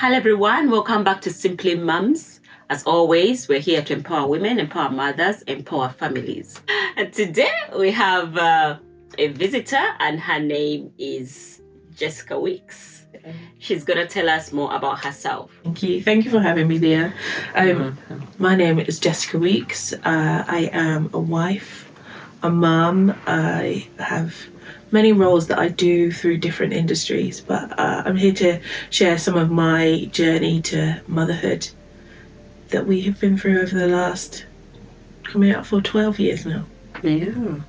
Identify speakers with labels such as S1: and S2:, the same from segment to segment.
S1: Hello everyone, welcome back to Simply Mums. As always, we're here to empower women, empower mothers, empower families. And today we have a visitor and her name is Jessica Weeks. She's going to tell us more about herself.
S2: Thank you. Thank you for having me there. My name is Jessica Weeks. I am a wife, a mum. I have many roles that I do through different industries, but I'm here to share some of my journey to motherhood that we have been through over the last, coming up for 12 years now.
S1: Yeah.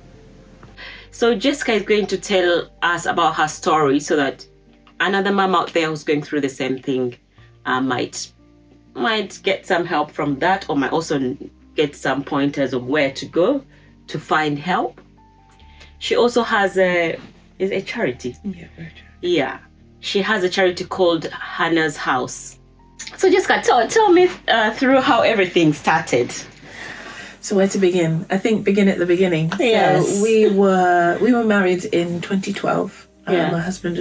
S1: So Jessica is going to tell us about her story so that another mum out there who's going through the same thing might get some help from that, or might also get some pointers of where to go to find help. She also has a charity.
S2: Yeah, very true.
S1: Yeah. She has a charity called Hannah's House. So Jessica, tell me through how everything started.
S2: So where to begin? I think begin at the beginning.
S1: Yes.
S2: So we were married in 2012,
S1: Yeah.
S2: my husband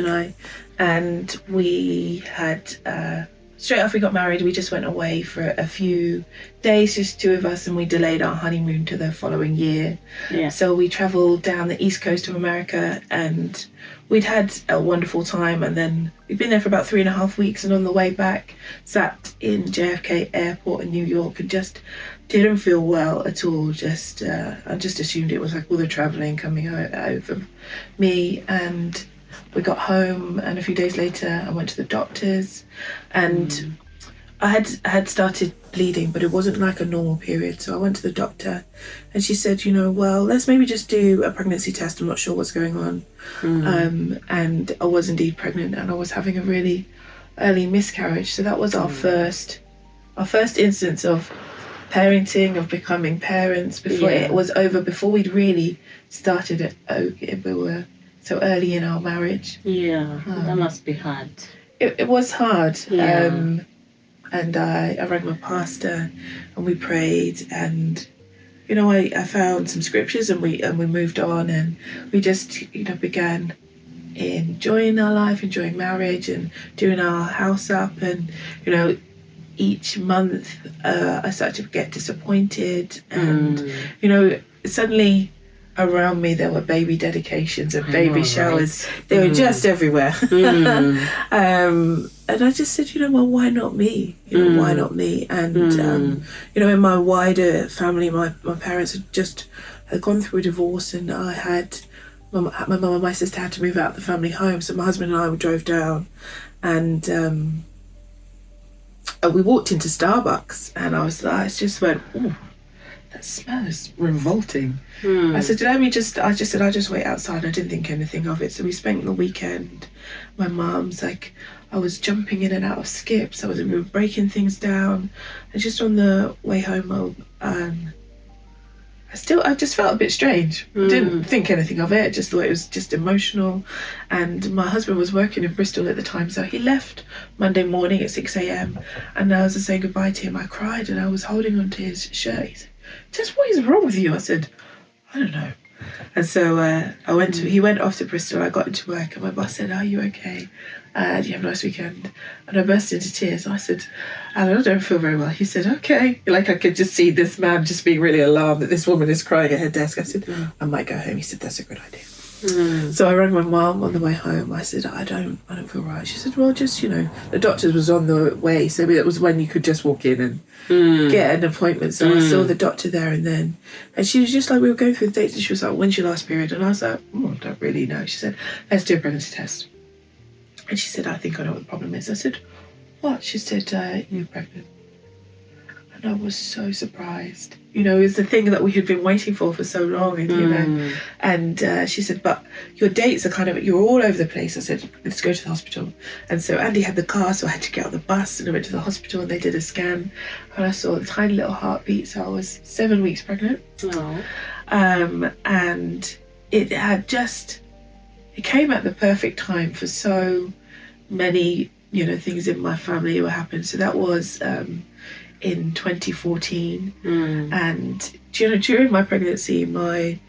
S2: and we had straight after we got married, we just went away for a few days, just two of us, and we delayed our honeymoon to the following year.
S1: Yeah.
S2: So we travelled down the east coast of America and we'd had a wonderful time, and then we'd been there for about 3.5 weeks, and on the way back sat in JFK airport in New York and just didn't feel well at all. I just assumed it was like all the travelling coming over me, and we got home, and a few days later I went to the doctors, and I had started bleeding, but it wasn't like a normal period. So I went to the doctor and she said, well, let's maybe just do a pregnancy test. I'm not sure what's going on. And I was indeed pregnant, and I was having a really early miscarriage. So that was our first instance of parenting, of becoming parents, before it was over, before we'd really started it. We were so early in our marriage.
S1: Yeah, that must be hard.
S2: It was hard.
S1: Yeah.
S2: And I rang my pastor and we prayed, and I found some scriptures, and we moved on, and we just began enjoying our life, enjoying marriage, and doing our house up. And each month I started to get disappointed, and suddenly around me there were baby dedications and baby showers. Right. They were just everywhere. And I just said, well, why not me? Why not me? And in my wider family, my parents had gone through a divorce, and I had my mum and my sister had to move out of the family home. So my husband and I drove down, and we walked into Starbucks, and I just went, ooh, that smell is revolting. I said, I just wait outside. I didn't think anything of it. So we spent the weekend. My mum's like, I was jumping in and out of skips. We were breaking things down. And just on the way home, I just felt a bit strange. Didn't think anything of it. Just thought it was just emotional. And my husband was working in Bristol at the time, so he left Monday morning at 6 a.m. And as I was saying goodbye to him, I cried, and I was holding onto his shirt. He said, "Just what is wrong with you?" I said, "I don't know." And so he went off to Bristol. I got into work, and my boss said, "Are you okay? Do you have a nice weekend?" And I burst into tears. I said, "Alan, I don't feel very well." He said, "Okay." Like, I could just see this man just being really alarmed that this woman is crying at her desk. I said, "I might go home." He said, "That's a good idea." So I rang my mum on the way home. I said, I don't feel right. She said, "Well, just, the doctor was on the way." So it was when you could just walk in and get an appointment. So I saw the doctor there and she was just like, we were going through the dates, and she was like, "When's your last period?" And I was like, I don't really know. She said, "Let's do a pregnancy test." And she said, "I think I know what the problem is." I said, "What?" She said, "You're pregnant." And I was so surprised. It was the thing that we had been waiting for so long. And, and she said, "But your dates are you're all over the place." I said, "Let's go to the hospital." And so Andy had the car, so I had to get on the bus, and I went to the hospital, and they did a scan, and I saw a tiny little heartbeat. So I was 7 weeks pregnant. And it had it came at the perfect time for so many, things in my family were happening. So that was in 2014. And during my pregnancy, my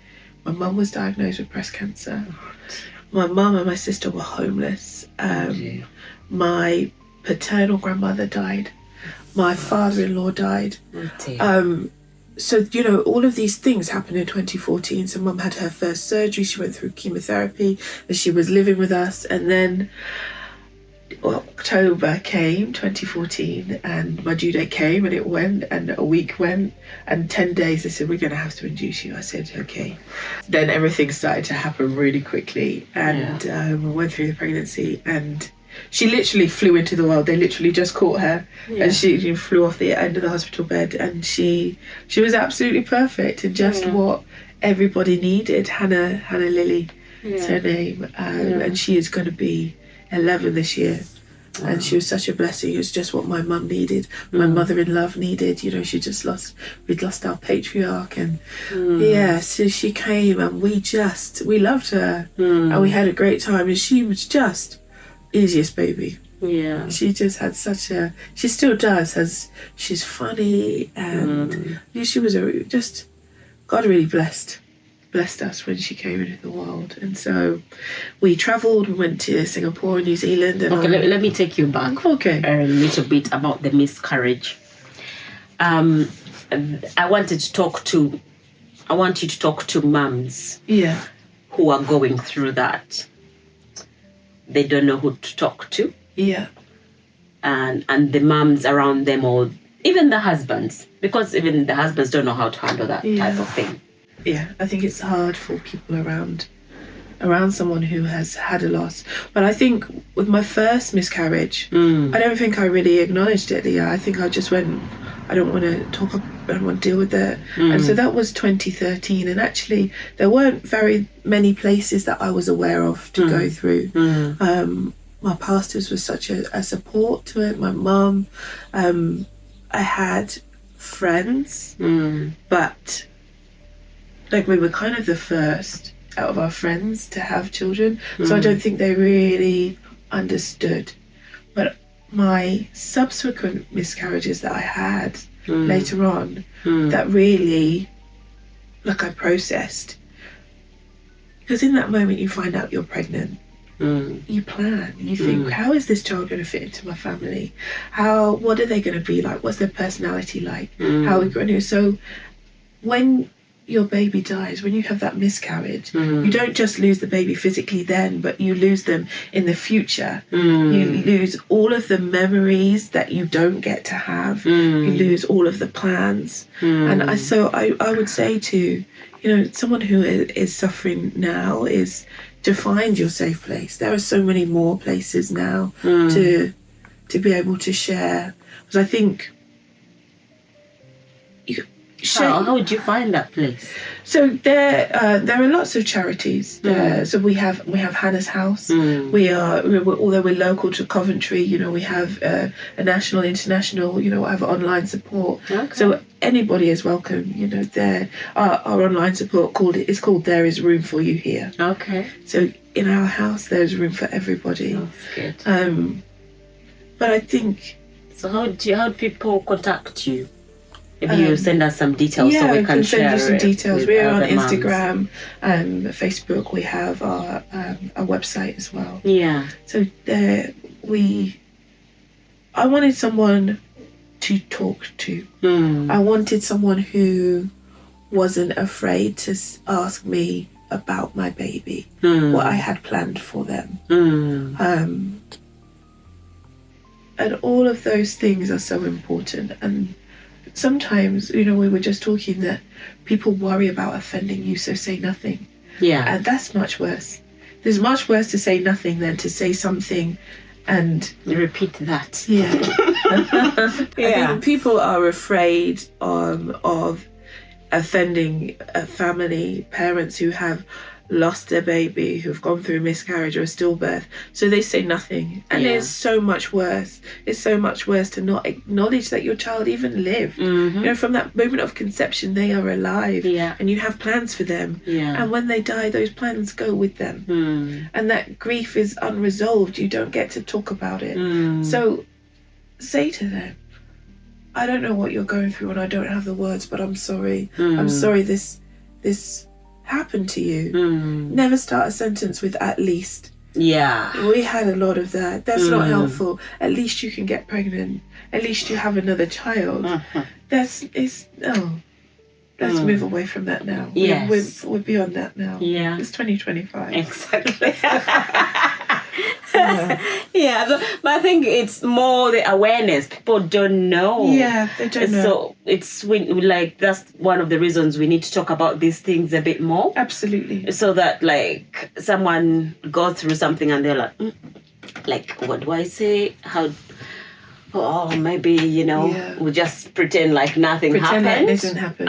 S2: mum was diagnosed with breast cancer. My mum and my sister were homeless. My paternal grandmother died. My father-in-law died.
S1: Oh dear.
S2: So, all of these things happened in 2014. So Mum had her first surgery. She went through chemotherapy and she was living with us. And then October came, 2014, and my due date came, and it went, and a week went, and 10 days they said, we're going to have to induce you. I said, okay. Then everything started to happen really quickly, and we went through the pregnancy, and she literally flew into the world. They literally just caught her, and she flew off the end of the hospital bed, and she was absolutely perfect, and just what everybody needed. Hannah Lily is her name, and she is going to be 11 this year. And she was such a blessing. It was just what my mum needed, my mother-in-law needed. We'd lost our patriarch, and so she came, and we loved her, and we had a great time, and she was just easiest baby.
S1: Yeah.
S2: She just had she still does, she's funny, and she was God really blessed us when she came into the world. And so we travelled, we went to Singapore and New Zealand. And
S1: let me take you back a little bit about the miscarriage. I want you to talk to mums who are going through that. They don't know who to talk to.
S2: Yeah.
S1: And the mums around them, or even the husbands, because even the husbands don't know how to handle that type of thing.
S2: Yeah, I think it's hard for people around someone who has had a loss. But I think with my first miscarriage, I don't think I really acknowledged it. I think I just went, I don't want to talk, I don't want to deal with it. And so that was 2013. And actually, there weren't very many places that I was aware of to go through. My pastors were such a support to it. My mum, I had friends, but we were kind of the first out of our friends to have children, so I don't think they really understood. But my subsequent miscarriages that I had later on, that really, I processed. Because in that moment you find out you're pregnant, you plan, you think, how is this child going to fit into my family? What are they going to be like? What's their personality like? How are we going to? So when your baby dies, when you have that miscarriage, you don't just lose the baby physically then, but you lose them in the future. You lose all of the memories that you don't get to have. You lose all of the plans. And I would say to someone who is suffering now is to find your safe place. There are so many more places now to be able to share, because I think
S1: how would you find that place?
S2: So there are lots of charities there. So we have Hannah's House. Although we're local to Coventry, we have a national, international. I have online support. Okay. So anybody is welcome. There our online support is called There Is Room for You Here. Okay. So in our house, there's room for everybody.
S1: That's good.
S2: But I think.
S1: So how do people contact you? Maybe you send us some details so we can share.
S2: Yeah, send you some details. We're on Instagram, Facebook. We have our website as well. Yeah. So I wanted someone to talk to. I wanted someone who wasn't afraid to ask me about my baby, what I had planned for them. And all of those things are so important. And sometimes, we were just talking that people worry about offending you, so say nothing. Yeah. And that's much worse. There's much worse to say nothing than to say something and
S1: repeat that.
S2: Yeah. I think people are afraid of offending a family, parents who have lost their baby, who've gone through a miscarriage or a stillbirth, so they say nothing. And it's so much worse. It's so much worse to not acknowledge that your child even lived. From that moment of conception, they are alive, and you have plans for them. And when they die, those plans go with them. And that grief is unresolved. You don't get to talk about it. So say to them, I don't know what you're going through, and I don't have the words, but I'm sorry. I'm sorry this happened to you. Never start a sentence with at least.
S1: Yeah.
S2: We had a lot of that. That's not helpful. At least you can get pregnant. At least you have another child. Let's move away from that now.
S1: Yes.
S2: We're beyond that now.
S1: Yeah.
S2: It's 2025.
S1: Exactly. But I think it's more the awareness. People don't know.
S2: Yeah, they don't know.
S1: So it's like that's one of the reasons we need to talk about these things a bit more.
S2: Absolutely.
S1: So that like someone goes through something and they're like, what do I say? Maybe, we just pretend like nothing happened.
S2: Pretend like didn't happen.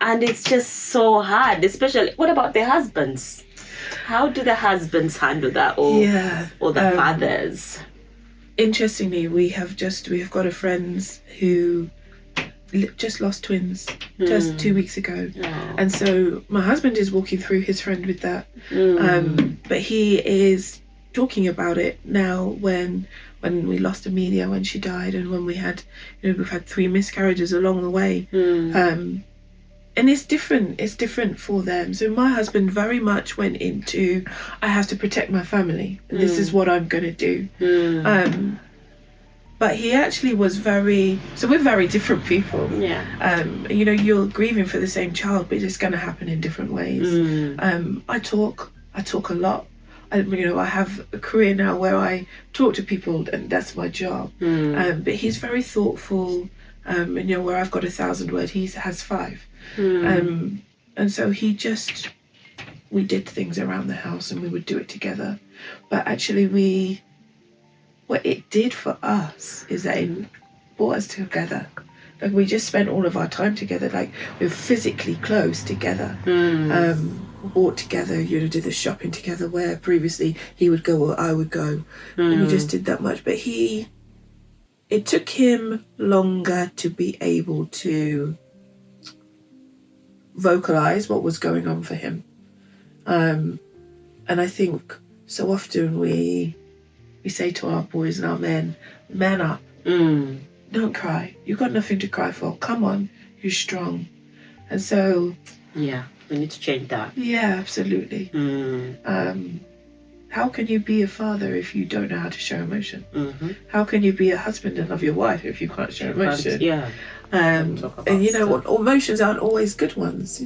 S1: And it's just so hard, especially, what about the husbands? How do the husbands handle that, or the fathers?
S2: Interestingly, we've got a friend who just lost twins just 2 weeks ago, and so my husband is walking through his friend with that, but he is talking about it now when we lost Amelia, when she died, and when we had, we've had 3 miscarriages along the way. And it's different for them. So my husband very much went into, I have to protect my family. This is what I'm going to do. But he actually was so we're very different people.
S1: Yeah.
S2: You're grieving for the same child, but it's going to happen in different ways. I talk a lot. I have a career now where I talk to people, and that's my job. But he's very thoughtful. Where I've got 1,000 words, he has 5. And so we did things around the house and we would do it together. But actually what it did for us is that it brought us together. Like, we just spent all of our time together, like we were physically close together. Bought together, did the shopping together, where previously he would go or I would go. And we just did that much. But it took him longer to be able to vocalize what was going on for him. And I think so often we say to our boys and our men, man up. Don't cry. You've got nothing to cry for. Come on, you're strong. And so...
S1: Yeah, we need to change that.
S2: Yeah, absolutely. How can you be a father if you don't know how to show emotion? How can you be a husband and love your wife if you can't show emotion? And emotions aren't always good ones,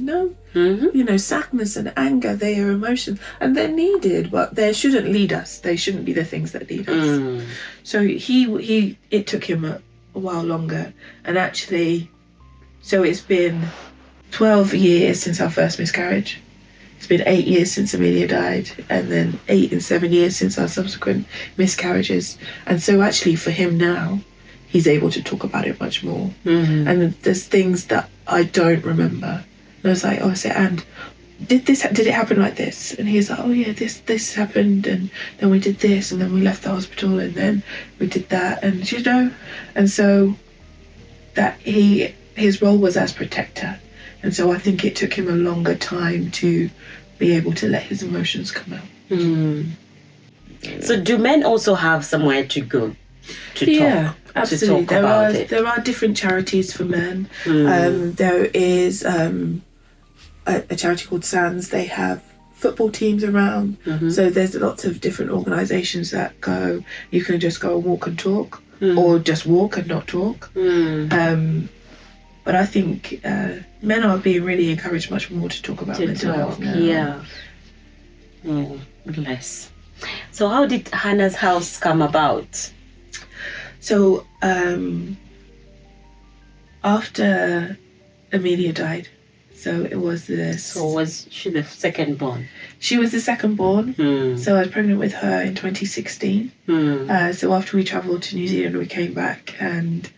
S2: sadness and anger, they are emotions and they're needed, but they shouldn't lead us. They shouldn't be the things that lead us. So it took him a while longer, and actually, so it's been 12 years since our first miscarriage. It's been 8 years since Amelia died, and then 8 and 7 years since our subsequent miscarriages. And so actually for him now, he's able to talk about it much more. And there's things that I don't remember. And I was like, and did it happen like this? And he's like, oh yeah, this happened, and then we did this, and then we left the hospital, and then we did that, and and so that his role was as protector. And so I think it took him a longer time to be able to let his emotions come out.
S1: So do men also have somewhere to go to talk?
S2: Yeah, absolutely.
S1: To talk about it?
S2: There are different charities for men. There is a charity called SANS. They have football teams around. So there's lots of different organisations that go. You can just go and walk and talk, or just walk and not talk. But I think men are being really encouraged much more to talk about mental health now.
S1: Yeah. Bless. So how did Hannah's house come about?
S2: So after Amelia died, so it was this.
S1: So was she the second born?
S2: She was the second born. So I was pregnant with her in 2016. So after we travelled to New Zealand, we came back, and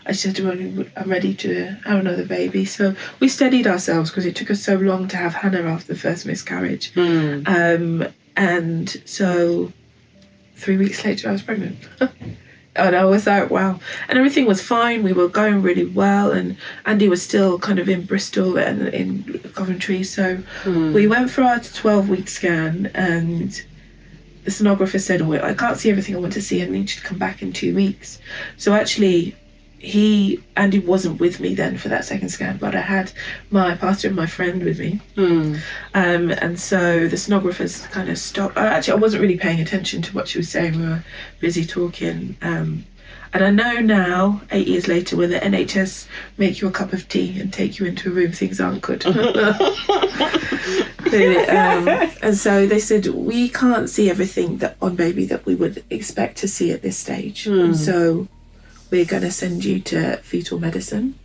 S2: I said to her, I'm ready to have another baby. So we steadied ourselves because it took us so long to have Hannah after the first miscarriage. And so 3 weeks later I was pregnant. And I was like, wow. And everything was fine. We were going really well. And Andy was still kind of in Bristol and in Coventry. So we went for our 12-week scan, and the sonographer said, I can't see everything I want to see. I need you to come back in 2 weeks. So actually, Andy wasn't with me then for that second scan, but I had my pastor and my friend with me. And so the sonographers kind of stopped. Actually, I wasn't really paying attention to what she was saying. We were busy talking. And I know now, 8 years later, when the NHS make you a cup of tea and take you into a room, things aren't good. And so they said, we can't see everything on baby that we would expect to see at this stage. And so we're going to send you to fetal medicine.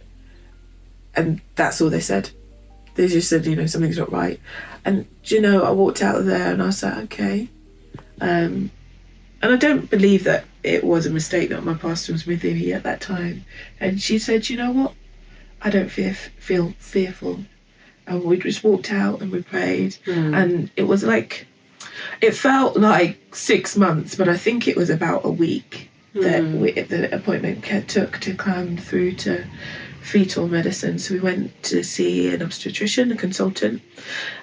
S2: And that's all they said. They just said, something's not right. And, I walked out of there and I was like, okay. And I don't believe that it was a mistake that my pastor was with me at that time. And she said, you know what? I don't feel fearful. And we just walked out and we prayed. And it was like, it felt like 6 months, but I think it was about a week that the appointment took to come through to fetal medicine. So we went to see an obstetrician, a consultant,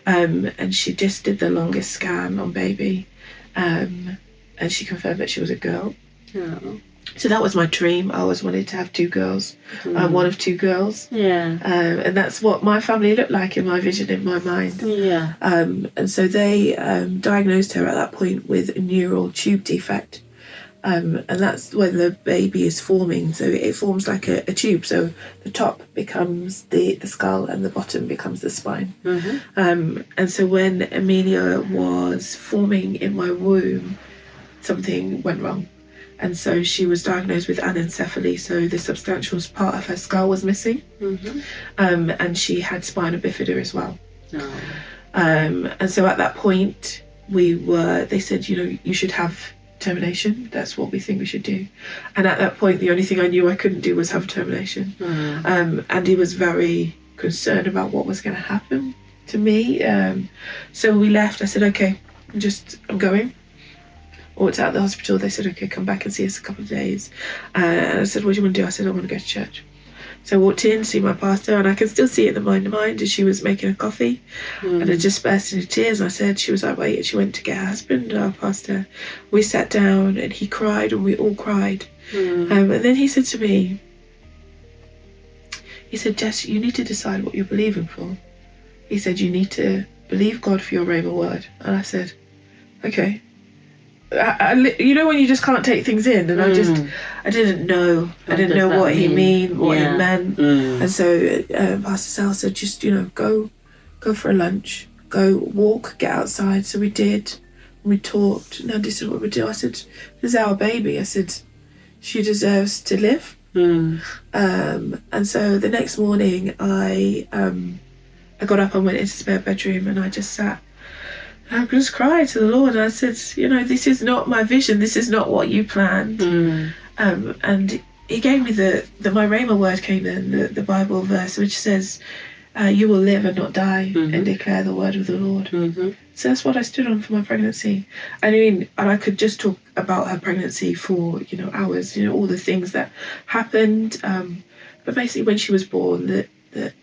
S2: and she just did the longest scan on baby, and she confirmed that she was a girl. So that was my dream. I always wanted to have 2 girls. I'm one of 2 girls. And that's what my family looked like in my vision, in my mind. And so they diagnosed her at that point with a neural tube defect. And that's when the baby is forming. So it forms like a tube. So the top becomes the skull and the bottom becomes the spine. And so when Amelia was forming in my womb, something went wrong. And so she was diagnosed with anencephaly. So the substantial part of her skull was missing. And she had spina bifida as well. And so at that point, they said, you should have termination. That's what we think we should do. And at that point, the only thing I knew I couldn't do was have termination. And he was very concerned about what was going to happen to me. So we left. I said, okay, I'm going. Walked out of the hospital. They said, okay, come back and see us a couple of days. And I said, what do you want to do? I said, I want to go to church. So I walked in, see my pastor, and I can still see it in the mind, and she was making a coffee, and I just burst into tears. And I said, she was like, wait, and she went to get her husband, our pastor. We sat down, and he cried, and we all cried. And then he said to me, Jess, you need to decide what you're believing for. He said, you need to believe God for your rhema word. And I said, okay. I when you just can't take things in, and I didn't know. I didn't know what he meant. And so Pastor Sal said, just go for a lunch, go walk, get outside. So we did. We talked. And Andy said, what we do? I said, this is our baby. I said, she deserves to live. And so the next morning, I got up and went into the spare bedroom, and I just sat. I just cried to the Lord, and I said, this is not my vision. This is not what you planned. And he gave me my rhema word came then, the Bible verse, which says, you will live and not die and declare the word of the Lord. So that's what I stood on for my pregnancy. And I could just talk about her pregnancy for, hours, all the things that happened. But basically when she was born, the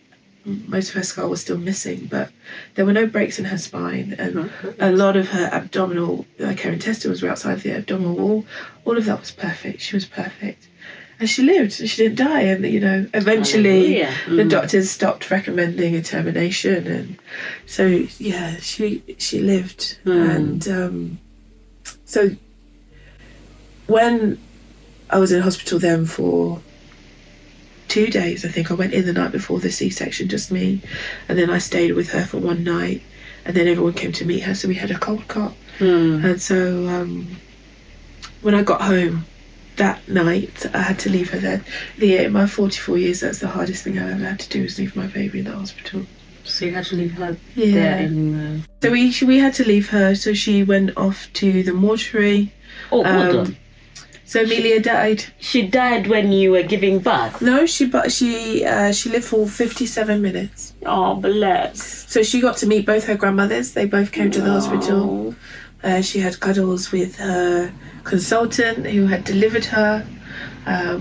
S2: most of her skull was still missing, but there were no breaks in her spine, and a lot of her abdominal, like her intestines were outside the abdominal wall. All of that was perfect. She was perfect, and she lived. And she didn't die. And eventually the doctors stopped recommending a termination, and so she lived. And so when I was in hospital then for 2 days, I think I went in the night before the C-section, just me, and then I stayed with her for one night, and then everyone came to meet her, so we had a cold cot. And so when I got home that night, I had to leave her there. In my 44 years, that's the hardest thing I've ever had to do, is leave my baby in the hospital.
S1: So you had to leave her there in
S2: So we had to leave her, so she went off to the mortuary.
S1: hold on.
S2: So Amelia died.
S1: She died when you were giving birth?
S2: No, she lived for 57 minutes.
S1: Oh, bless.
S2: So she got to meet both her grandmothers. They both came to the hospital. She had cuddles with her consultant who had delivered her,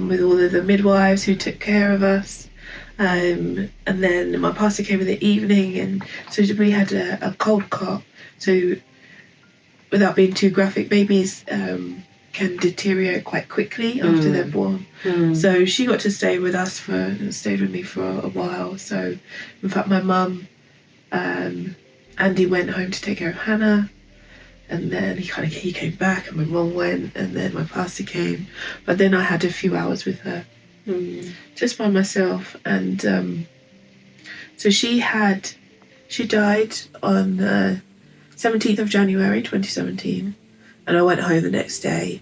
S2: with all of the midwives who took care of us. And then my pastor came in the evening, and so we had a cold cot. So without being too graphic, babies can deteriorate quite quickly after they're born. So she got to stay with me for a while. So in fact my mum, Andy went home to take care of Hannah, and then he came back, and my mum went, and then my pastor came, but then I had a few hours with her just by myself. And so she died on the 17th of January 2017, and I went home the next day.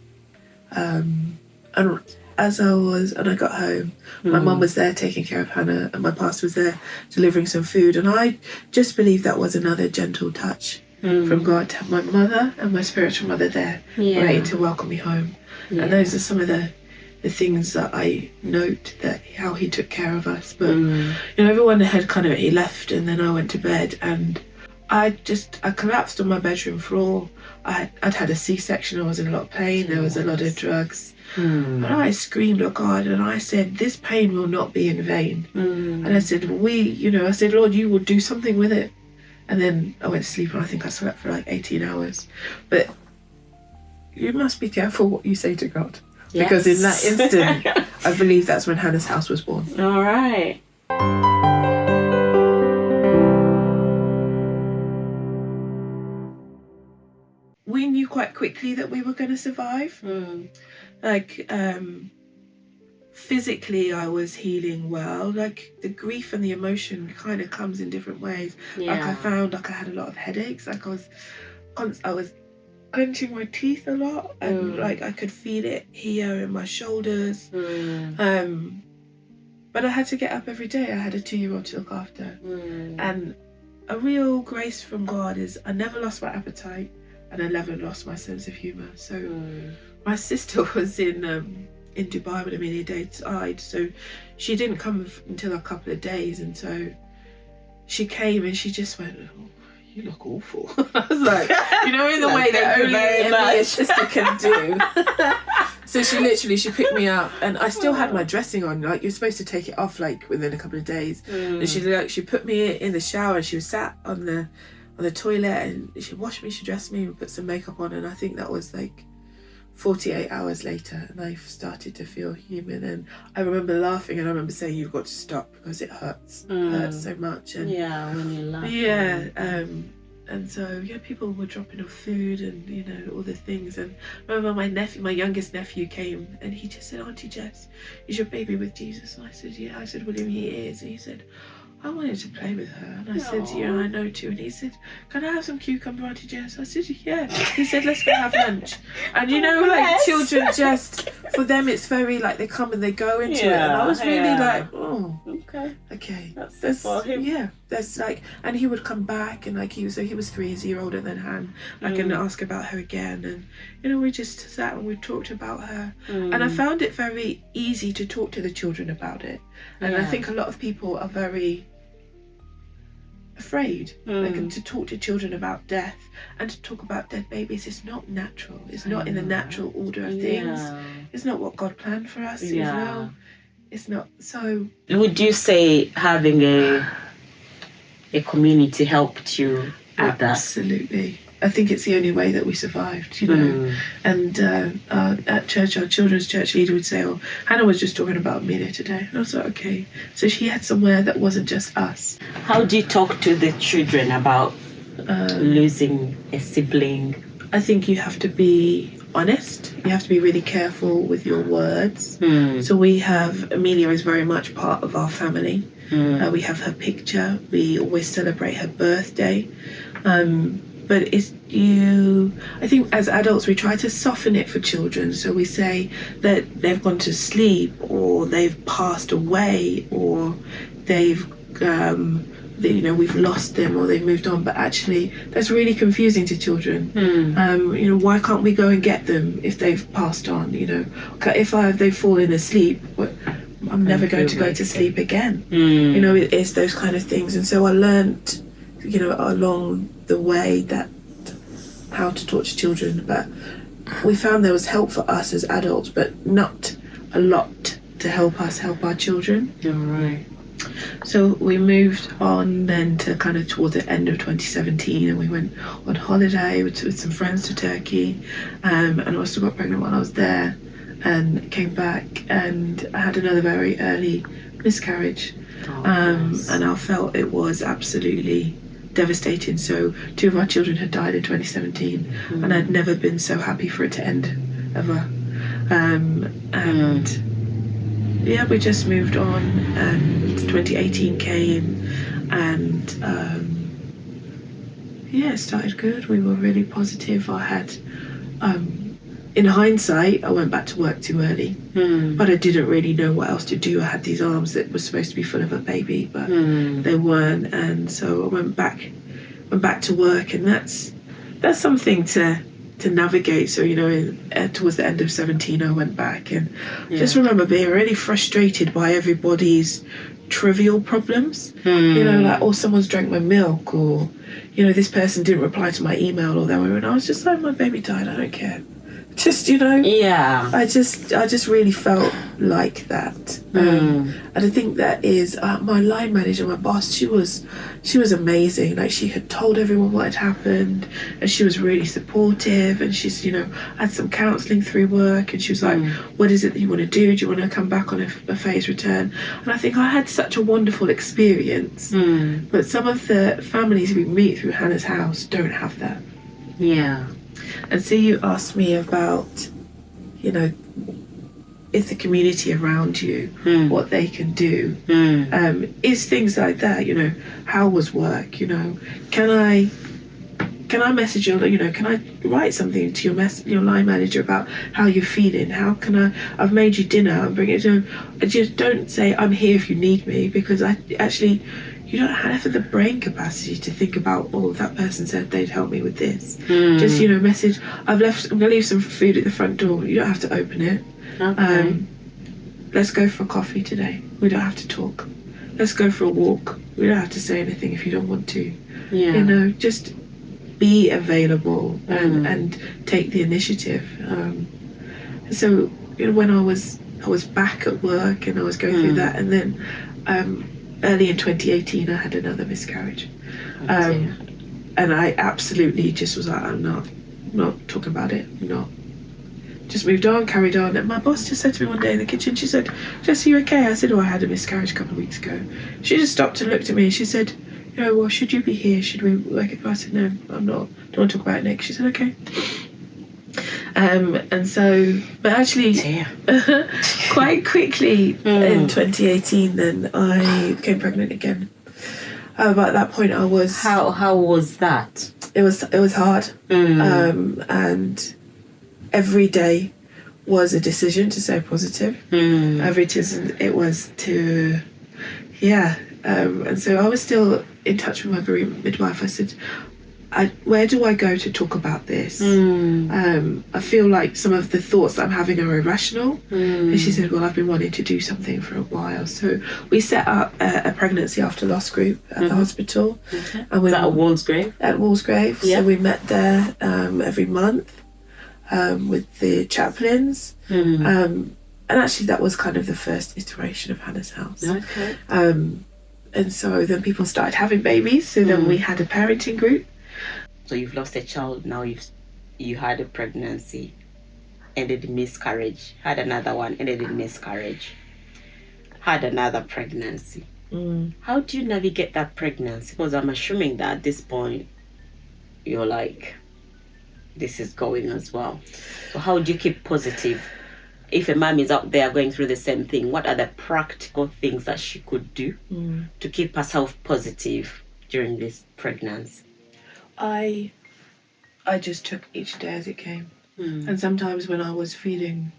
S2: And I got home, my mum was there taking care of Hannah, and my pastor was there delivering some food, and I just believe that was another gentle touch from God to have my mother and my spiritual mother there ready to welcome me home. And those are some of the things that I note, that how he took care of us. But everyone had he left, and then I went to bed, and I collapsed on my bedroom floor. I'd had a C-section, I was in a lot of pain, there was a lot of drugs. And I screamed at God, and I said, this pain will not be in vain. And I said, I said, Lord, you will do something with it. And then I went to sleep, and I think I slept for 18 hours. But you must be careful what you say to God. Yes. Because in that instant, I believe that's when Hannah's house was born.
S1: All right.
S2: We knew quite quickly that we were going to survive. Physically I was healing well. The grief and the emotion kind of comes in different ways. I found I had a lot of headaches. I was clenching my teeth a lot, and I could feel it here in my shoulders. But I had to get up every day. I had a 2-year-old to look after. And a real grace from God is I never lost my appetite, and I never lost my sense of humour. So my sister was in Dubai when Amelia died, so she didn't come until a couple of days, and so she came and she just went, oh, you look awful. I was like, in the way that only a sister can do. So she picked me up, and I still had my dressing on. You're supposed to take it off within a couple of days. And she put me in the shower, and she was sat on the toilet, and she washed me, she dressed me, and put some makeup on, and I think that was 48 hours later, and I started to feel human. And I remember laughing, and I remember saying, you've got to stop because it hurts. It hurts so much. And
S1: when you laugh.
S2: And so people were dropping off food and all the things. And I remember my youngest nephew came, and he just said, Auntie Jess, is your baby with Jesus? And I said, yeah. I said, William, he is. And he said, I wanted to play with her. And I said, I know too. And he said, can I have some cucumber, Auntie Jess? I said, yeah. He said, let's go have lunch. And children just, for them it's very they come and they go into it. And I was really okay. That's for him. Yeah. That's and he would come back, and he was 3 years older than Han. I can ask about her again, and we just sat and we talked about her. And I found it very easy to talk to the children about it. And I think a lot of people are very afraid to talk to children about death and to talk about dead babies. It's not natural. It's not in the natural order of things. It's not what God planned for us. It's not. So
S1: would you say having a community helped you with that?
S2: Absolutely. I think it's the only way that we survived, And at church, our children's church leader would say, Hannah was just talking about Amelia today. And I was like, okay. So she had somewhere that wasn't just us.
S1: How do you talk to the children about losing a sibling?
S2: I think you have to be honest. You have to be really careful with your words. So Amelia is very much part of our family. We have her picture. We always celebrate her birthday. But I think as adults we try to soften it for children. So we say that they've gone to sleep, or they've passed away, or they've we've lost them, or they've moved on. But actually that's really confusing to children. Why can't we go and get them if they've passed on? If they've fallen asleep, I'm never going to go to sleep again. It's those kind of things. And so I learned along the way that how to talk to children, but we found there was help for us as adults, but not a lot to help us help our children.
S1: Right.
S2: So we moved on then to kind of towards the end of 2017, and we went on holiday with some friends to Turkey, and I still got pregnant while I was there, and came back, and I had another very early miscarriage,
S1: Yes.
S2: and I felt it was absolutely devastating. So 2 of our children had died in 2017, and I'd never been so happy for it to end, ever. And yeah, we just moved on, and 2018 came, and yeah, it started good. We were really positive. I had, in hindsight, I went back to work too early, but I didn't really know what else to do. I had these arms that were supposed to be full of a baby, but they weren't, and so I went back to work, and that's something to navigate. So, you know, towards the end of 17, I went back, and just remember being really frustrated by everybody's trivial problems. You know, like, oh, someone's drank my milk, or, you know, this person didn't reply to my email, or that way. And I was just like, my baby died, I don't care. Just, you know, I just really felt like that. And I think that is my line manager, my boss. She was amazing. Like, she had told everyone what had happened, and she was really supportive. And she's, you know, had some counselling through work, and she was like, "What is it that you want to do? Do you want to come back on a phased return?" And I think I had such a wonderful experience. But some of the families we meet through Hannah's house don't have that.
S1: Yeah.
S2: And so you asked me about, you know, is the community around you, what they can do, is things like that, you know, how was work, you know, can I message you, you know, can I write something to your line manager about how you're feeling, how can I've made you dinner and bring it to, just don't say I'm here if you need me, because you don't have the brain capacity to think about, oh, that person said they'd help me with this. Just, you know, message, I'm going to leave some food at the front door. You don't have to open it.
S1: Okay.
S2: Let's go for a coffee today. We don't have to talk. Let's go for a walk. We don't have to say anything if you don't want to.
S1: Yeah.
S2: You know, just be available and take the initiative. So, you know, when I was back at work, and I was going through that, and then early in 2018, I had another miscarriage. And I absolutely just was like, I'm not talking about it. I'm not. Just moved on, carried on. And my boss just said to me one day in the kitchen, she said, "Jess, are you okay?" I said, "Oh, I had a miscarriage a couple of weeks ago." She just stopped and looked at me, and she said, "You know, well, should you be here? Should we work it?" I said, "No, I'm not. Don't want to talk about it next." She said, "Okay." And so, but actually, quite quickly in 2018, then I became pregnant again. At that point, I was.
S1: How was that?
S2: It was hard, and every day was a decision to stay positive. It was to, and so I was still in touch with my bereavement midwife. I said, where do I go to talk about this? I feel like some of the thoughts that I'm having are irrational. And she said, well, I've been wanting to do something for a while. So we set up a pregnancy after loss group at the hospital.
S1: Okay.
S2: And
S1: Was that at Walsgrave?
S2: At Walsgrave.
S1: Yeah.
S2: So we met there every month with the chaplains. And actually that was kind of the first iteration of Hannah's house.
S1: Okay.
S2: And so then people started having babies. So then we had a parenting group.
S1: So you've lost a child, now you had a pregnancy, ended in miscarriage, had another one, ended in miscarriage, had another pregnancy. How do you navigate that pregnancy? Because I'm assuming that at this point you're like, this is going as well. So how do you keep positive? If a mom is out there going through the same thing, what are the practical things that she could do to keep herself positive during this pregnancy?
S2: I just took each day as it came. And sometimes when I was feeling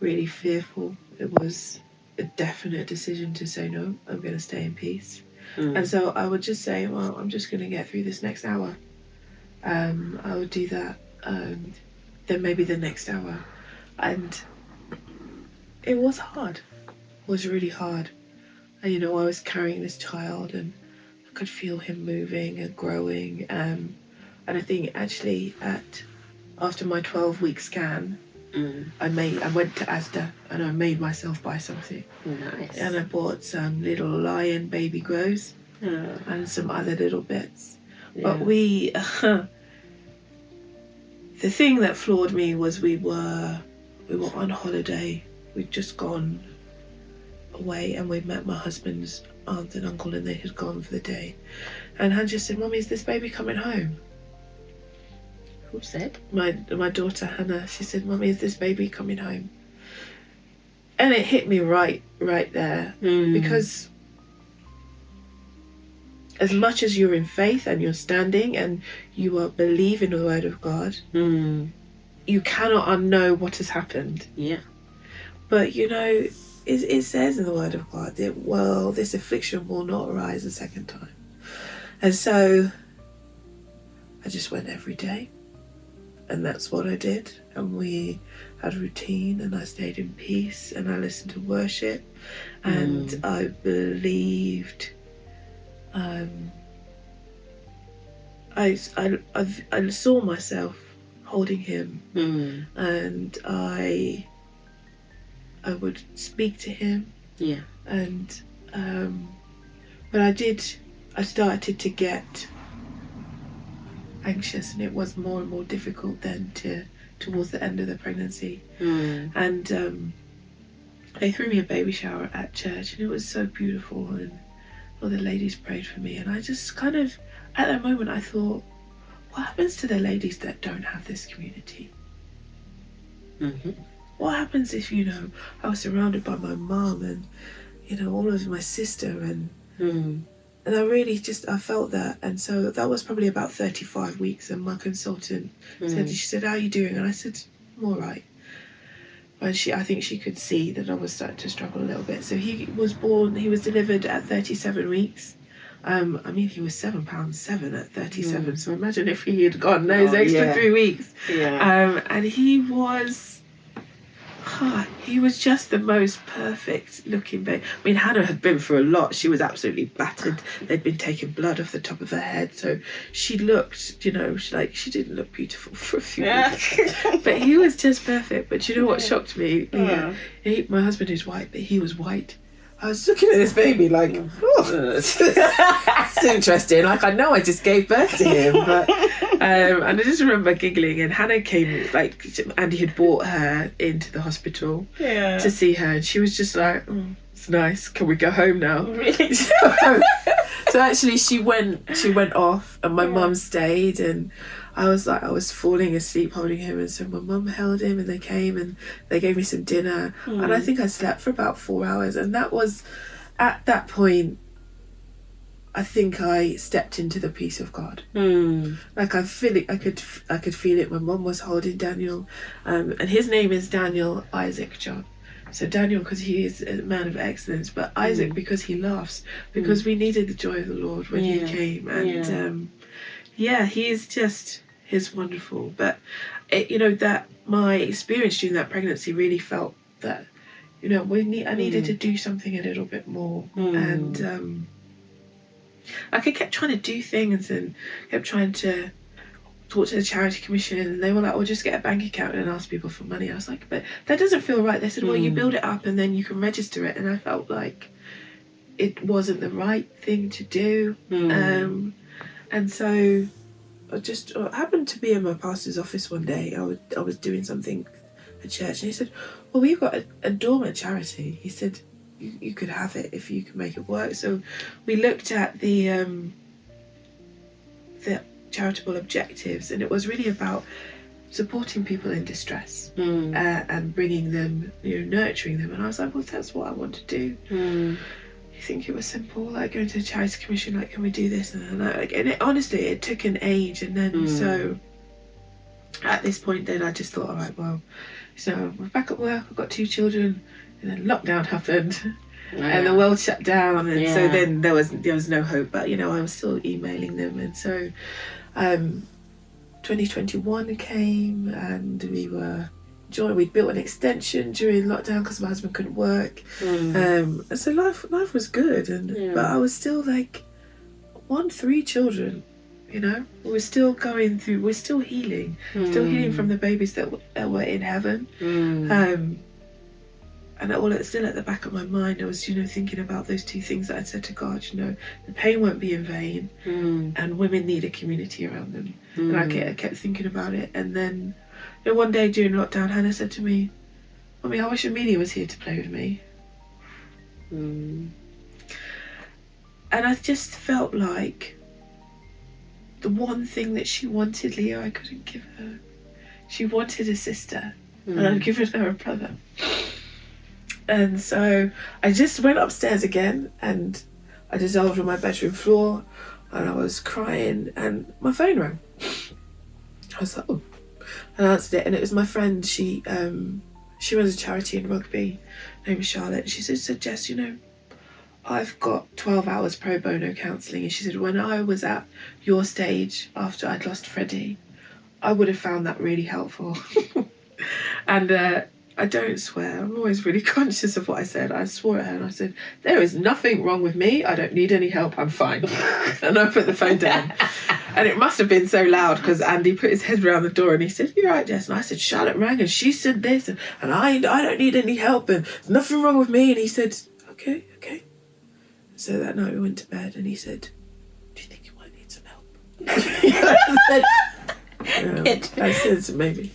S2: really fearful, it was a definite decision to say, no, I'm going to stay in peace. And so I would just say, well, I'm just going to get through this next hour. I would do that. Then maybe the next hour. And it was hard. It was really hard. And, you know, I was carrying this child, and I could feel him moving and growing. And I think actually after my 12-week scan, I went to Asda and I made myself buy something.
S1: Nice.
S2: And I bought some little lion baby grows and some other little bits.
S1: Yeah.
S2: But the thing that floored me was we were on holiday. We'd just gone away and we'd met my husband's aunt and uncle and they had gone for the day. And Han just said, "Mummy, is this baby coming home?"
S1: Who said?
S2: My daughter Hannah, she said, "Mummy, is this baby coming home?" And it hit me right there. Because as much as you're in faith and you're standing and you are believing the word of God, you cannot unknow what has happened.
S1: Yeah.
S2: But it says in the word of God that, this affliction will not arise a second time. And so I just went every day. And that's what I did. And we had a routine and I stayed in peace and I listened to worship and I believed. I saw myself holding him and I would speak to him.
S1: Yeah.
S2: And but I started to get anxious and it was more and more difficult then towards the end of the pregnancy. And they threw me a baby shower at church and it was so beautiful and all the ladies prayed for me and I just kind of at that moment I thought, what happens to the ladies that don't have this community? What happens if I was surrounded by my mum and all of my sister and I really I felt that. And so that was probably about 35 weeks and my consultant she said, "How are you doing?" And I said, "I'm all right." And I think she could see that I was starting to struggle a little bit. So he was delivered at 37 weeks. He was 7 pounds 7 at 37. So imagine if he had gone those extra 3 weeks.
S1: Yeah.
S2: And he was just the most perfect looking baby. Hannah had been through a lot. She was absolutely battered. They'd been taking blood off the top of her head. So she looked, like she didn't look beautiful for a few weeks. But he was just perfect. But what shocked me? My husband is white, but he was white. I was looking at this baby like, it's interesting. Like, I know I just gave birth to him, but and I just remember giggling. And Hannah came, Andy had brought her into the hospital to see her, and she was just like, "It's nice. Can we go home now?" Really? So actually, she went off, and my mum stayed, and I was falling asleep holding him, and so my mum held him and they came and they gave me some dinner and I think I slept for about 4 hours, and that was at that point I think I stepped into the peace of God. Like I feel it, I could feel it. My mum was holding Daniel and his name is Daniel Isaac John. So Daniel because he is a man of excellence, but Isaac because he laughs, because we needed the joy of the Lord when he came, and he's wonderful. But that my experience during that pregnancy really felt that I needed to do something a little bit more, and I kept trying to do things and kept trying to talk to the charity commission, and they were like, "Well, just get a bank account and ask people for money." I was like, "But that doesn't feel right." They said, "Well, you build it up and then you can register it," and I felt like it wasn't the right thing to do. And so I just happened to be in my pastor's office one day. I was doing something at church and he said, "Well, we've got a dormant charity." He said, you could have it if you can make it work. So we looked at the charitable objectives, and it was really about supporting people in distress and bringing them, nurturing them. And I was like, well, that's what I want to do. You think it was simple, like going to the charity commission, like, can we do this? And honestly, it took an age. And then so at this point, then I just thought, all right, well, so we're back at work. I've got 2 children, and then lockdown happened. And the world shut down, and so then there was no hope. But I was still emailing them, and so 2021 came, and we'd built an extension during lockdown because my husband couldn't work, and so life was good, but I was still like, I want 3 children you know. We're still going through, we're still healing, still healing from the babies that were in heaven. And all still at the back of my mind, I was, you know, thinking about those two things that I'd said to God, you know, the pain won't be in vain, and women need a community around them. And I kept thinking about it. And then, you know, one day during lockdown, Hannah said to me, Mummy, I wish Amelia was here to play with me. And I just felt like the one thing that she wanted, Leo, I couldn't give her. She wanted a sister, and I'd given her a brother. And so I just went upstairs again, and I dissolved on my bedroom floor, and I was crying, and my phone rang. I was like, oh. And I answered it, and it was my friend. She runs a charity in Rugby. Her name is Charlotte. She said, Jess, you know, I've got 12 hours pro bono counselling. And she said, when I was at your stage after I'd lost Freddie, I would have found that really helpful. And I don't swear. I'm always really conscious of what I said. I swore at her and I said, there is nothing wrong with me. I don't need any help. I'm fine. And I put the phone down. And it must have been so loud because Andy put his head around the door and he said, you're right, Jess. And I said, Charlotte rang and she said this and I don't need any help and there's nothing wrong with me. And he said, okay. So that night we went to bed and he said, do you think you might need some help? I said, maybe.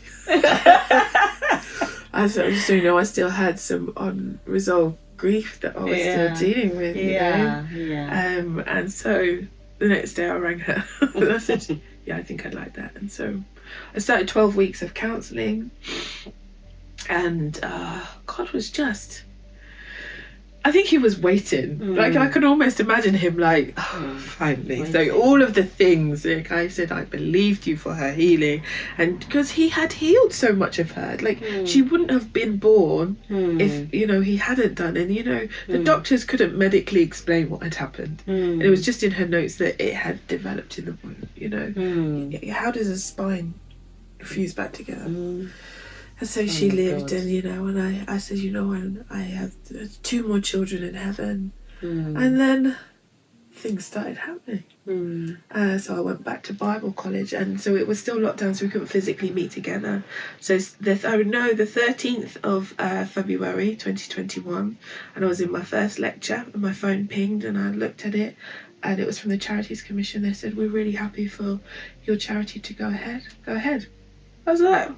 S2: I said, just so you know, I still had some unresolved grief that I was still dealing with, you know? And so the next day I rang her and I said, yeah, I think I'd like that. And so I started 12 weeks of counselling, and God was just, I think he was waiting. Like I could almost imagine him like, oh, finally. So all of the things, like I said, I believed you for her healing, and because he had healed so much of her, like she wouldn't have been born if, you know, he hadn't done. And you know, the doctors couldn't medically explain what had happened. And it was just in her notes that it had developed in the womb. You know, how does a spine fuse back together? And so she lived, and you know, and I said, you know, and I have 2 more children in heaven, and then things started happening. So I went back to Bible college, and so it was still locked down, so we couldn't physically meet together. So the 13th of February 2021, and I was in my first lecture, and my phone pinged, and I looked at it, and it was from the Charities Commission. They said, we're really happy for your charity to go ahead. I was like,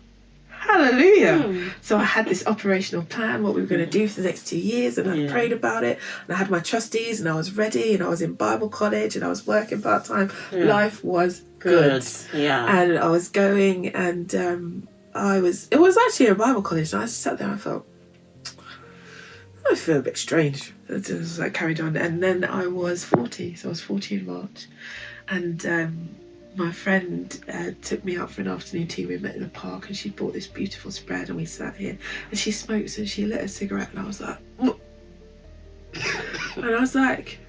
S2: hallelujah. So I had this operational plan, what we were going to do for the next 2 years, and I prayed about it, and I had my trustees, and I was ready, and I was in Bible college, and I was working part-time. Life was good. And I was going, and it was actually a Bible college, and I sat there and I felt, I feel a bit strange. It was like carried on, and then I was 40, so I was 40 in March, and my friend took me out for an afternoon tea. We met in the park, and she bought this beautiful spread, and we sat here, and she smokes and she lit a cigarette, and I was like, and I was like,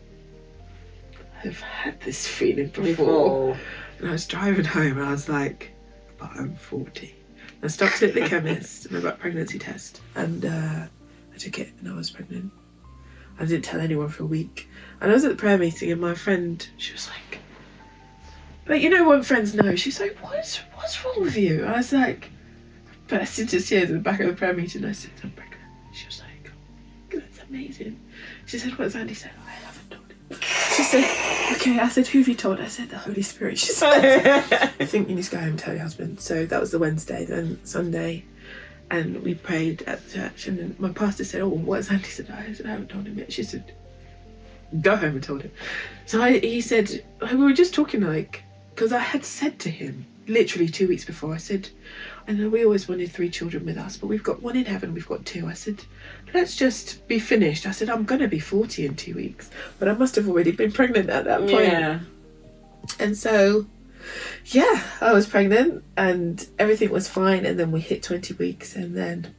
S2: I've had this feeling before. And I was driving home, and I was like, but I'm 40. I stopped at the chemist, and I got a pregnancy test, and I took it, and I was pregnant. I didn't tell anyone for a week, and I was at the prayer meeting, and my friend, she was like, you know when friends know, she's like, what's wrong with you? And I was like, bursting to tears at the back of the prayer meeting. I said, I'm pregnant. She was like, that's amazing. She said, what's Andy said? I haven't told him. She said, okay. I said, who have you told? I said, the Holy Spirit. She said, I think you need to go home and tell your husband. So that was the Wednesday. Then Sunday, and we prayed at the church, and then my pastor said, oh, what's Andy said? I said, I haven't told him yet. She said, go home and told him. So he said, we were just talking like, because I had said to him literally 2 weeks before, I said, I know we always wanted 3 children with us, but we've got 1 in heaven, we've got 2. I said, let's just be finished. I said, I'm going to be 40 in 2 weeks, but I must have already been pregnant at that point. And so, I was pregnant and everything was fine, and then we hit 20 weeks, and then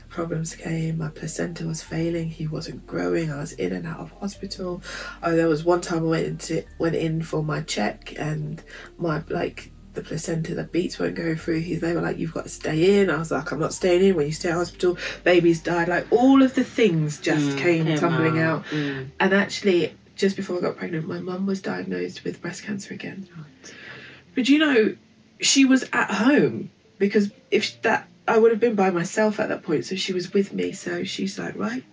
S2: problems came. My placenta was failing. He wasn't growing. I was in and out of hospital. There was one time I went in for my check, and my the placenta, the beats weren't going through. They were like, you've got to stay in. I was like, I'm not staying in. When you stay at hospital, babies died. Like all of the things just came tumbling out. And actually just before I got pregnant, my mum was diagnosed with breast cancer again. But you know, she was at home, because I would have been by myself at that point, so she was with me. So she's like, right.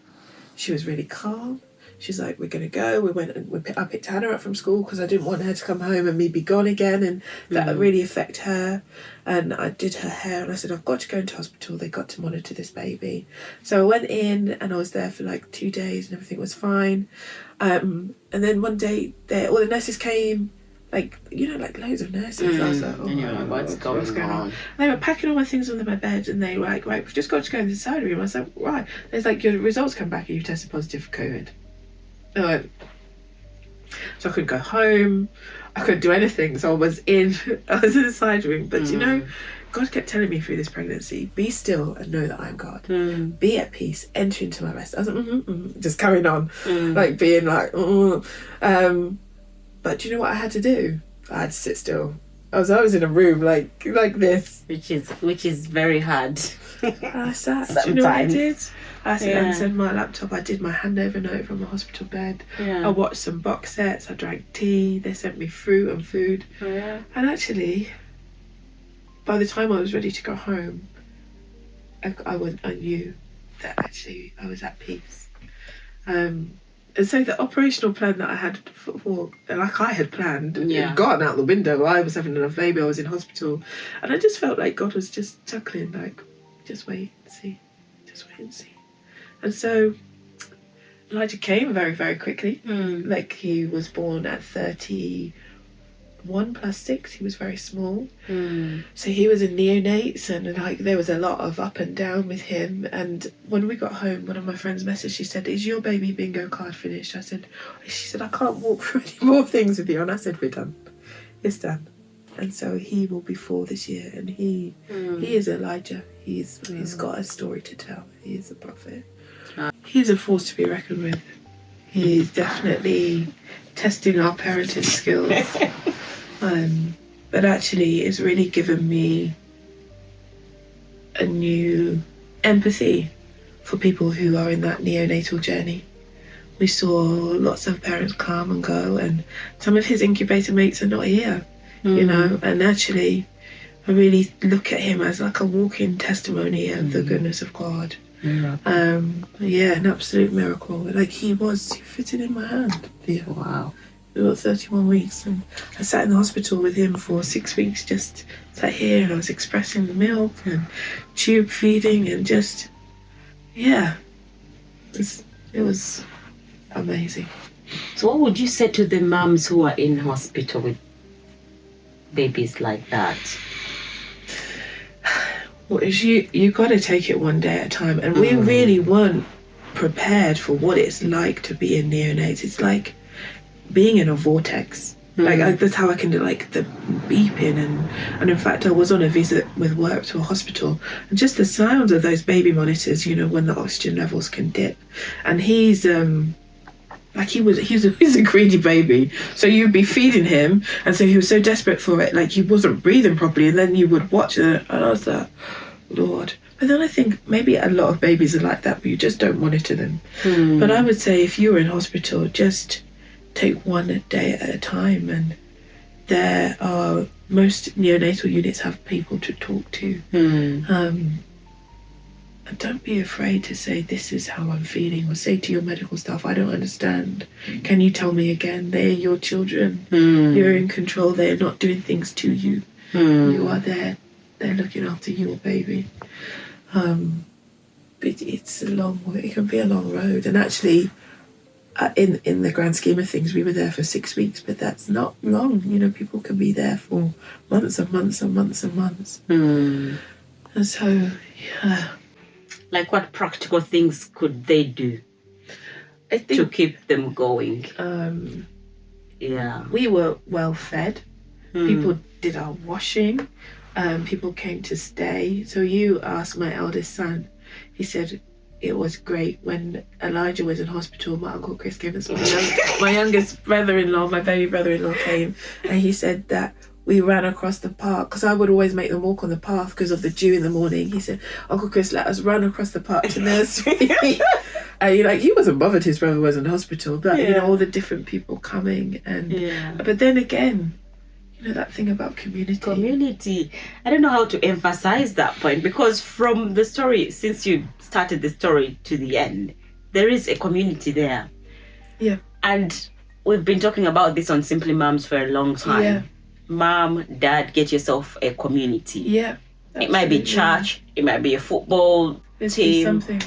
S2: She was really calm. She's like, we're going to go. We went and I picked Hannah up from school because I didn't want her to come home and me be gone again, and that would really affect her. And I did her hair, and I said, I've got to go into hospital. They got to monitor this baby. So I went in, and I was there for like 2 days, and everything was fine. And then one day, all the nurses came, like, you know, like loads of nurses. I was like, oh,
S1: and you're like, what's going on?
S2: And they were packing all my things under my bed, and they were like, right, we've just got to go into the side room. I was like, right. There's like, your results come back and you've tested positive for COVID. I went, so I couldn't go home, I couldn't do anything, so I was in the side room. But you know, God kept telling me through this pregnancy, be still and know that I'm God. Be at peace, enter into my rest. I was like, just carrying on, like being like, but do you know what I had to do? I had to sit still. I was in a room like this,
S1: which is very hard.
S2: And I sat. Do you know what I did? I sat and said my laptop. I did my handover note from the hospital bed. I watched some box sets. I drank tea. They sent me fruit and food. And actually, by the time I was ready to go home, I knew that actually I was at peace. And so the operational plan that I had I had planned, had gotten out the window. I was having another baby. I was in hospital, and I just felt like God was just chuckling, like, just wait and see, just wait and see. And so Elijah came very, very quickly. Like, he was born at 31 plus 6. He was very small. So he was in neonates, and like there was a lot of up and down with him. And when we got home, one of my friends messaged, she said, is your baby bingo card finished? She said, I can't walk through any more things with you. And I said, we're done. It's done. And so he will be 4 this year, and he is Elijah. He's got a story to tell. He is a prophet. He's a force to be reckoned with. He's definitely testing our parenting skills. But actually it's really given me a new empathy for people who are in that neonatal journey. We saw lots of parents come and go, and some of his incubator mates are not here, you know, and actually I really look at him as like a walking testimony of the goodness of God. An absolute miracle. Like, he fitted in my hand.
S1: Wow.
S2: We were 31 weeks, and I sat in the hospital with him for 6 weeks, just sat here, and I was expressing the milk and tube feeding, and just, it was amazing.
S1: So what would you say to the mums who are in hospital with babies like that?
S2: Well, you got to take it one day at a time, and we really weren't prepared for what it's like to be in neonates. It's like being in a vortex. Like, that's how I can do, like, the beeping, and in fact I was on a visit with work to a hospital, and just the sounds of those baby monitors, you know, when the oxygen levels can dip. And he's like, he's a greedy baby, so you'd be feeding him, and so he was so desperate for it, like he wasn't breathing properly, and then you would watch it, and I was like, Lord. But then I think maybe a lot of babies are like that, but you just don't monitor them. But I would say, if you were in hospital, just take one day at a time, and most neonatal units have people to talk to. And don't be afraid to say, this is how I'm feeling, or say to your medical staff, I don't understand. Can you tell me again? They're your children. You're in control. They're not doing things to you. You are there. They're looking after your baby. But it can be a long road. And actually, in the grand scheme of things, we were there for 6 weeks, but that's not long. You know, people can be there for months and months and months and months. And so,
S1: Like, what practical things could they do to keep them going?
S2: We were well fed. People did our washing. People came to stay. So you asked my eldest son, he said, it was great when Elijah was in hospital. My Uncle Chris came, and my youngest brother-in-law, my baby brother-in-law came, and he said that we ran across the park, because I would always make them walk on the path because of the dew in the morning. He said, Uncle Chris, let us run across the park to nursery. He wasn't bothered his brother was in hospital, but all the different people coming, and but then again, that thing about community.
S1: I don't know how to emphasize that point, because from the story, since you started the story to the end, there is a community there.
S2: Yeah.
S1: And we've been talking about this on Simply Moms for a long time.
S2: Yeah.
S1: Mom, dad, get yourself a community.
S2: Yeah.
S1: It might be church, it might be a football team,
S2: something.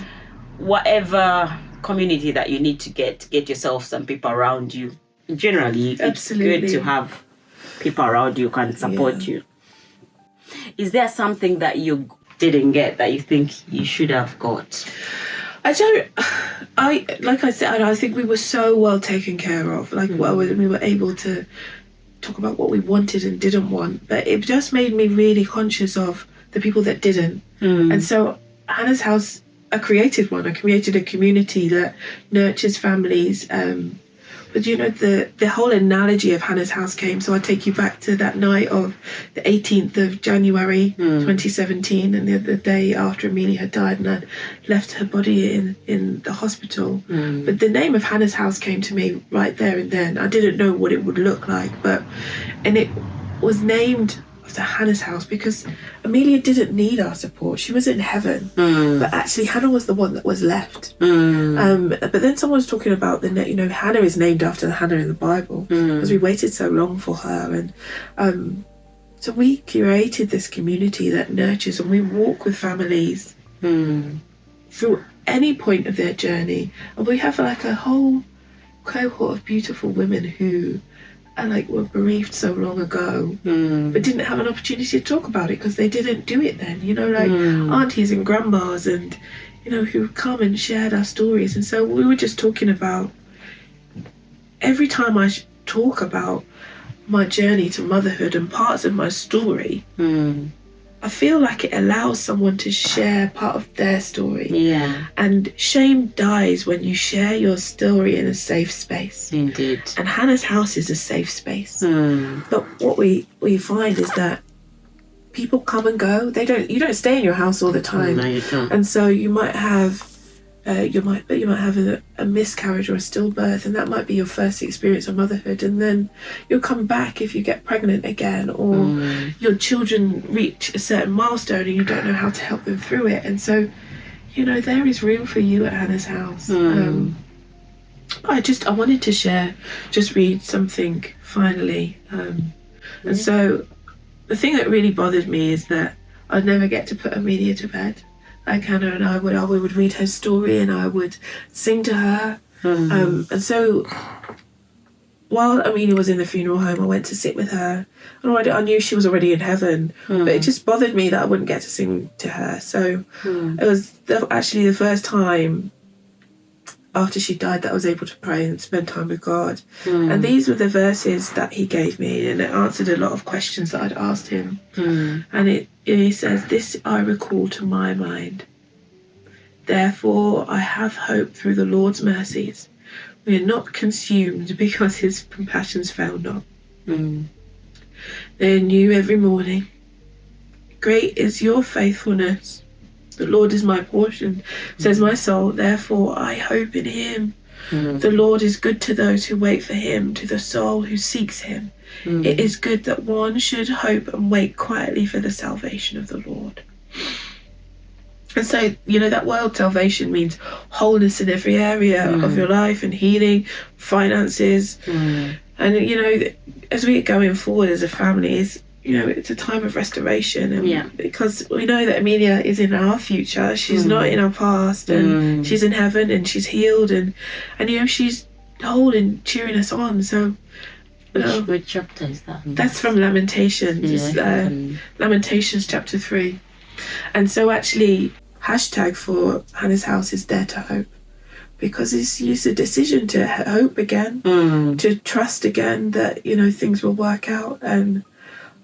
S1: Whatever community that you need to get yourself some people around you. Generally, it's good to have people around you who can support you. Is there something that you didn't get that you think you should have got?
S2: Like I said, I think we were so well taken care of. We were able to talk about what we wanted and didn't want, but it just made me really conscious of the people that didn't. And so Hannah's House, I created a community that nurtures families. But the whole analogy of Hannah's House came, so I take you back to that night of the 18th of January 2017, and the day after Amelia had died, and I'd left her body in the hospital. But the name of Hannah's House came to me right there and then. I didn't know what it would look like, and it was named after Hannah's House because Amelia didn't need our support. She was in heaven, but actually Hannah was the one that was left. But then someone was talking about Hannah is named after the Hannah in the Bible because we waited so long for her, and so we created this community that nurtures, and we walk with families through any point of their journey, and we have a whole cohort of beautiful women who were bereaved so long ago, but didn't have an opportunity to talk about it because they didn't do it then. Aunties and grandmas, and who come and shared our stories. And so we were just talking about, every time I talk about my journey to motherhood and parts of my story, I feel like it allows someone to share part of their story.
S1: Yeah.
S2: And shame dies when you share your story in a safe space.
S1: Indeed.
S2: And Hannah's House is a safe space. But what we find is that people come and go. You don't stay in your house all the time.
S1: No, you don't.
S2: And so you might have a miscarriage or a stillbirth, and that might be your first experience of motherhood, and then you'll come back if you get pregnant again, or your children reach a certain milestone and you don't know how to help them through it. And so there is room for you at Hannah's House. I wanted to read something finally, and so the thing that really bothered me is that I'd never get to put Amelia to bed. Hannah and I would read her story and I would sing to her. And so while Amelia was in the funeral home, I went to sit with her. And I knew she was already in heaven, but it just bothered me that I wouldn't get to sing to her. So it was actually the first time after she died that I was able to pray and spend time with God. And these were the verses that he gave me, and it answered a lot of questions that I'd asked him. And he says, "This I recall to my mind. Therefore I have hope through the Lord's mercies. We are not consumed because his compassions fail not. They are new every morning. Great is your faithfulness. The Lord is my portion, says my soul, therefore I hope in him. The Lord is good to those who wait for him, to the soul who seeks him. It is good that one should hope and wait quietly for the salvation of the Lord." And so, that word salvation means wholeness in every area of your life, and healing, finances. And, as we're going forward as a family, it's a time of restoration. And because we know that Amelia is in our future, she's not in our past, and she's in heaven and she's healed, and she's whole and cheering us on. So,
S1: which chapter is that?
S2: That's from Lamentations. Lamentations chapter 3. And so actually, hashtag for Hannah's House is Dare to Hope, because it's a decision to hope again, to trust again that things will work out. And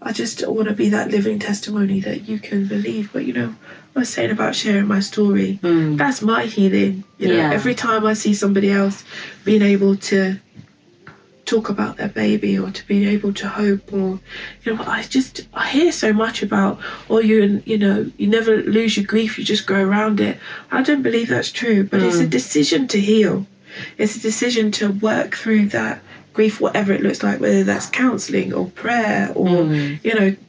S2: I just want to be that living testimony that you can believe. But I was saying about sharing my story, that's my healing. Every time I see somebody else being able to talk about their baby, or to be able to hope, or I hear so much about, or you never lose your grief, you just grow around it. I don't believe that's true, but it's a decision to heal. It's a decision to work through that grief, whatever it looks like, whether that's counselling or prayer or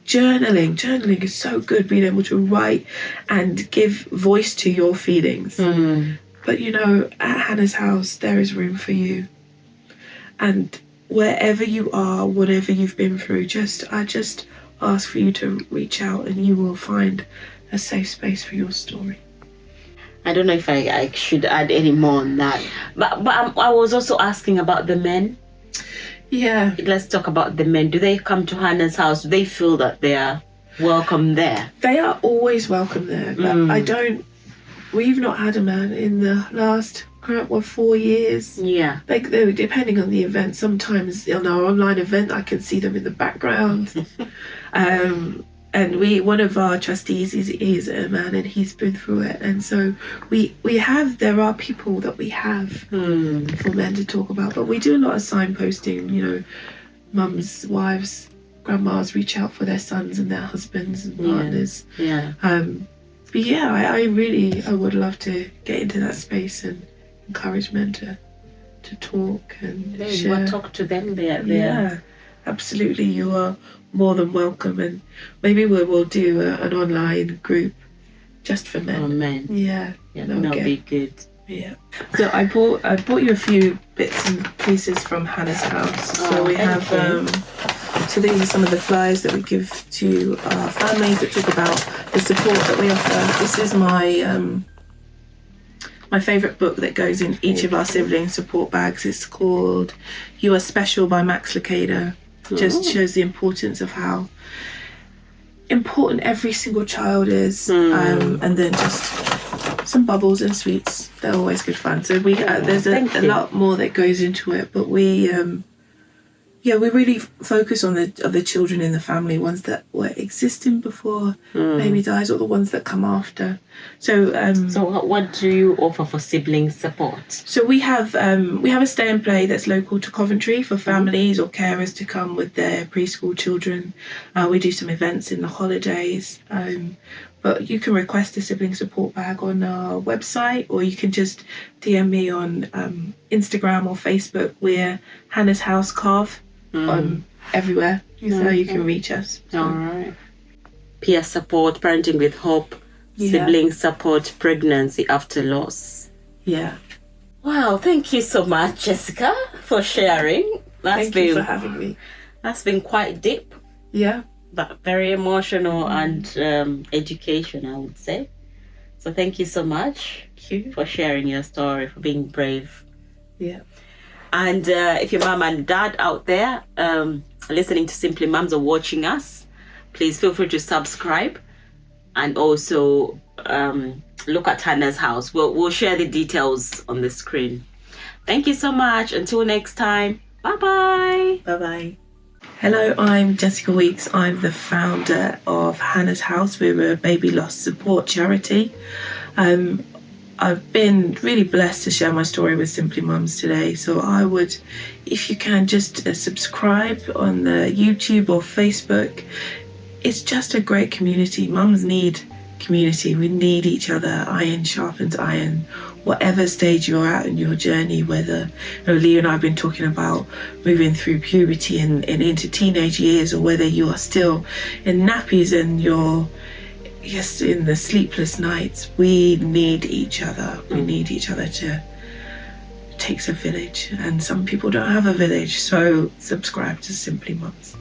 S2: journaling is so good, being able to write and give voice to your feelings. But at Hannah's house there is room for you, and wherever you are, whatever you've been through, I just ask for you to reach out, and you will find a safe space for your story.
S1: I don't know if I should add any more on that, but I was also asking about the men.
S2: Yeah.
S1: Let's talk about the men. Do they come to Hannah's house? Do they feel that they are welcome there?
S2: They are always welcome there, but we've not had a man in the last 4 years.
S1: Yeah.
S2: Like, depending on the event, sometimes on our online event I can see them in the background. And one of our trustees is a man, and he's been through it, and so there are people that we have for men to talk about, but we do a lot of signposting. Mums, wives, grandmas reach out for their sons and their husbands and partners. But I would love to get into that space and encourage men to talk and share.
S1: Talk to them there.
S2: Yeah, absolutely. You are more than welcome, and maybe we'll do an online group just for men.
S1: For men.
S2: Yeah,
S1: that'll be good.
S2: Yeah. So I bought you a few bits and pieces from Hannah's house. So we have so these are some of the flyers that we give to our families that talk about the support that we offer. This is my favourite book that goes in each of our sibling support bags. It's called You Are Special by Max Lucado. Just shows the importance of how important every single child is, and then just some bubbles and sweets. They're always good fun. So there's a lot more that goes into it, but we really focus on the children in the family, ones that were existing before baby dies, or the ones that come after. So
S1: what do you offer for sibling support?
S2: So we have a stay and play that's local to Coventry for families or carers to come with their preschool children. We do some events in the holidays, but you can request a sibling support bag on our website, or you can just DM me on Instagram or Facebook. We're Hannah's House Carve on everywhere, so you can reach us. So.
S1: All right. Peer support, parenting with hope, sibling support, pregnancy after loss.
S2: Yeah.
S1: Wow, thank you so much, Jessica, for sharing.
S2: Thank you for having me.
S1: That's been quite deep.
S2: Yeah.
S1: But very emotional and educational, I would say. So thank you so much for sharing your story, for being brave.
S2: Yeah.
S1: And if your mom and dad out there listening to Simply Mums or watching us, please feel free to subscribe, and also look at Hannah's house. We'll share the details on the screen. Thank you so much. Until next time. Bye-bye.
S2: Bye-bye. Hello, I'm Jessica Weeks. I'm the founder of Hannah's House. We're a baby loss support charity. I've been really blessed to share my story with Simply Mums today. So I would, if you can, just subscribe on the YouTube or Facebook. It's just a great community. Mums need community. We need each other. Iron sharpens iron. Whatever stage you're at in your journey, whether Lee and I have been talking about moving through puberty and into teenage years, or whether you are still in nappies and you're in the sleepless nights, we need each other. We need each other it takes a village, and some people don't have a village. So subscribe to Simply Mums.